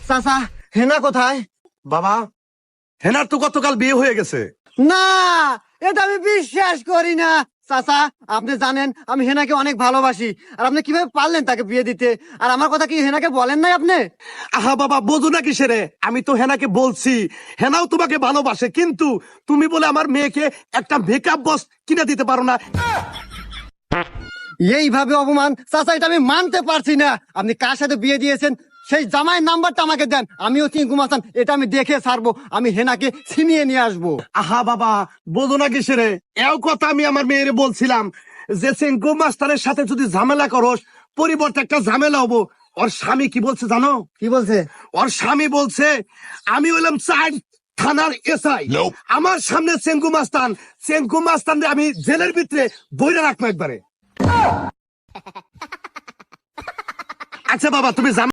চাচা হেনা কোথায়? বাবা, হেনার তো গতকাল বিয়ে হয়ে গেছে। না, এটা আমি বিশ্বাস করি না। চাচা আপনি জানেন আমি হেনাকে অনেক ভালোবাসি, আর আপনি কিভাবে পারলেন তাকে বিয়ে দিতে? আর আমার কথা কি হেনাকে বলেন নাই আপনি? আহা বাবা, বোঝো না কিসে রে? আমি তো হেনাকে বলছি, হেনাও তোমাকে ভালোবাসে, কিন্তু তুমি বলে আমার মেয়েকে একটা মেকআপ বক্স কিনে দিতে পারো না। এইভাবে অপমান চাচা, এটা আমি মানতে পারছি না। আপনি কার সাথে বিয়ে দিয়েছেন সেই জামাইয়ের নাম্বারটা আমাকে দেন, আমিও চিঙ্কু মাস্তান এটা আমি দেখে ছাড়বো, আমি হেনাকে ছিনিয়ে নিয়ে আসবো। আহা বাবা, বোঝো না কিসে রে? এও কথা আমি আমার মেয়েরে বলছিলাম যে চেঙ্কু মাস্টারের সাথে যদি ঝামেলা করস, পরিবর্তে একটা ঝামেলা হবো। ওর স্বামী কি বলছে জানো? কি বলছে? ওর স্বামী বলছে আমি হইলাম চার থানার এসআই, আমার সামনে চেঙ্কু মাস্তান আমি জেলের ভিতরে বইরা রাখবো একবারে। আচ্ছা বাবা, তুমি জানো